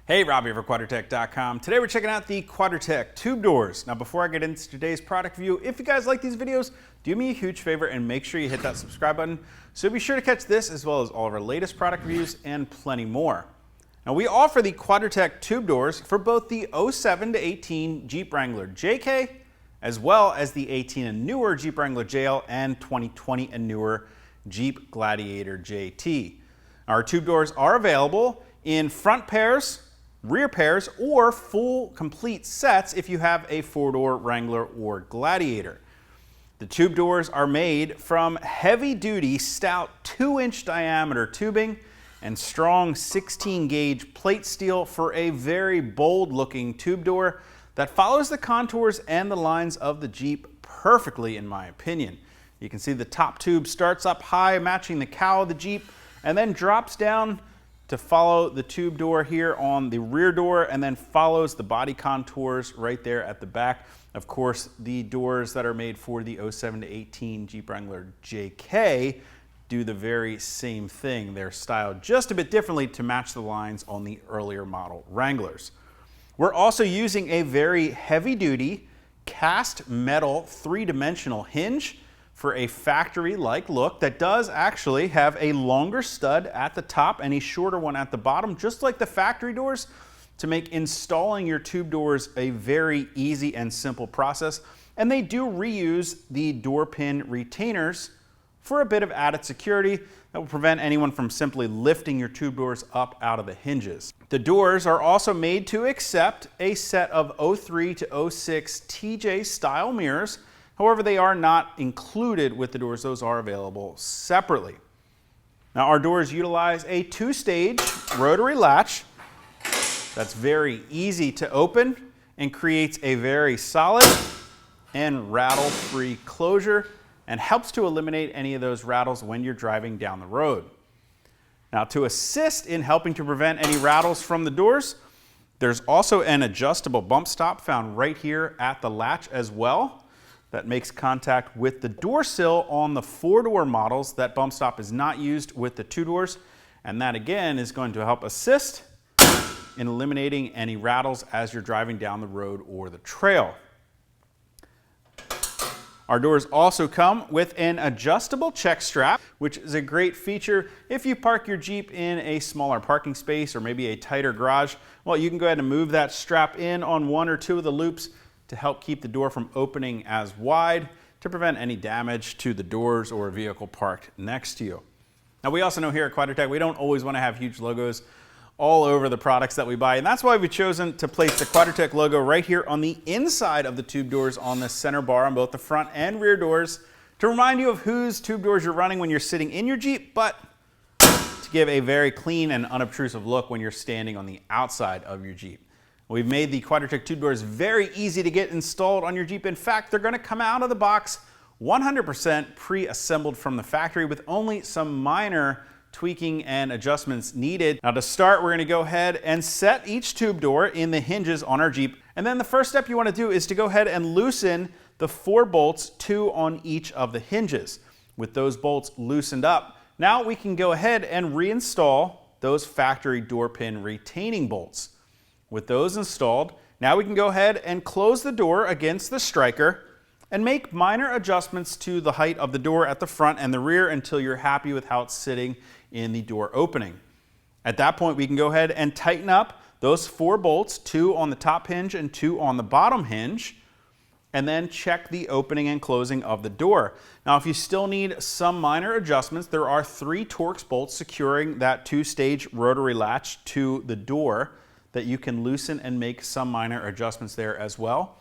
Hey, Robbie over QuadratTech.com. Today we're checking out the QuadratTech tube doors. Now before I get into today's product review, if you guys like these videos, do me a huge favor and make sure you hit that subscribe button. So be sure to catch this as well as all of our latest product reviews and plenty more. Now we offer the QuadratTech tube doors for both the 07 to 18 Jeep Wrangler JK, as well as the 18 and newer Jeep Wrangler JL and 2020 and newer Jeep Gladiator JT. Our tube doors are available in front pairs, rear pairs, or full complete sets if you have a four-door Wrangler or Gladiator. The tube doors are made from heavy-duty stout 2-inch diameter tubing and strong 16-gauge plate steel for a very bold-looking tube door that follows the contours and the lines of the Jeep perfectly, in my opinion. You can see the top tube starts up high, matching the cowl of the Jeep, and then drops down to follow the tube door here on the rear door, and then follows the body contours right there at the back. Of course, the doors that are made for the 07 to 18 Jeep Wrangler JK do the very same thing. They're styled just a bit differently to match the lines on the earlier model Wranglers. We're also using a very heavy-duty cast metal 3-dimensional hinge for a factory-like look that does actually have a longer stud at the top and a shorter one at the bottom, just like the factory doors, to make installing your tube doors a very easy and simple process. And they do reuse the door pin retainers for a bit of added security that will prevent anyone from simply lifting your tube doors up out of the hinges. The doors are also made to accept a set of 03 to 06 TJ style mirrors. However, they are not included with the doors. Those are available separately. Now, our doors utilize a 2-stage rotary latch that's very easy to open and creates a very solid and rattle-free closure and helps to eliminate any of those rattles when you're driving down the road. Now, to assist in helping to prevent any rattles from the doors, there's also an adjustable bump stop found right here at the latch as well, that makes contact with the door sill on the 4-door models. That bump stop is not used with the 2 doors, and that again is going to help assist in eliminating any rattles as you're driving down the road or the trail. Our doors also come with an adjustable check strap, which is a great feature if you park your Jeep in a smaller parking space or maybe a tighter garage. Well, you can go ahead and move that strap in on 1 or 2 of the loops to help keep the door from opening as wide to prevent any damage to the doors or a vehicle parked next to you. Now, we also know here at QuadratTech, we don't always want to have huge logos all over the products that we buy, and that's why we've chosen to place the QuadratTech logo right here on the inside of the tube doors on the center bar on both the front and rear doors to remind you of whose tube doors you're running when you're sitting in your Jeep, but to give a very clean and unobtrusive look when you're standing on the outside of your Jeep. We've made the QuadratTech tube doors very easy to get installed on your Jeep. In fact, they're going to come out of the box 100% pre-assembled from the factory with only some minor tweaking and adjustments needed. Now to start, we're going to go ahead and set each tube door in the hinges on our Jeep. And then the first step you want to do is to go ahead and loosen the 4 bolts, 2 on each of the hinges. With those bolts loosened up, now we can go ahead and reinstall those factory door pin retaining bolts. With those installed, now we can go ahead and close the door against the striker and make minor adjustments to the height of the door at the front and the rear until you're happy with how it's sitting in the door opening. At that point, we can go ahead and tighten up those 4 bolts, 2 on the top hinge and 2 on the bottom hinge, and then check the opening and closing of the door. Now, if you still need some minor adjustments, there are 3 Torx bolts securing that 2-stage rotary latch to the door that you can loosen and make some minor adjustments there as well.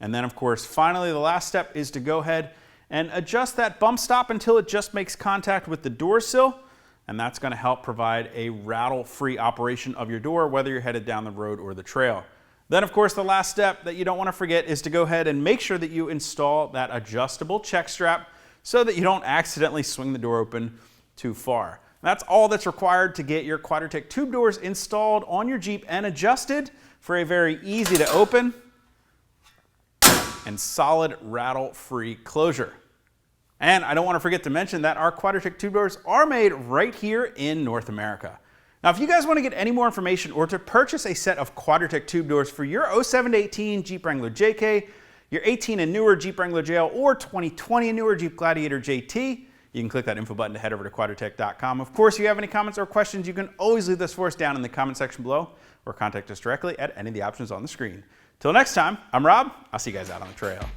And then, of course, finally, the last step is to go ahead and adjust that bump stop until it just makes contact with the door sill, and that's going to help provide a rattle-free operation of your door, whether you're headed down the road or the trail. Then, of course, the last step that you don't want to forget is to go ahead and make sure that you install that adjustable check strap so that you don't accidentally swing the door open too far. That's all that's required to get your QuadratTech tube doors installed on your Jeep and adjusted for a very easy to open and solid rattle-free closure. And I don't want to forget to mention that our QuadratTech tube doors are made right here in North America. Now, if you guys want to get any more information or to purchase a set of QuadraTech tube doors for your 07 to 18 Jeep Wrangler JK, your 18 and newer Jeep Wrangler JL, or 2020 and newer Jeep Gladiator JT, you can click that info button to head over to quadratech.com. Of course, if you have any comments or questions, you can always leave this for us down in the comment section below or contact us directly at any of the options on the screen. Till next time, I'm Rob. I'll see you guys out on the trail.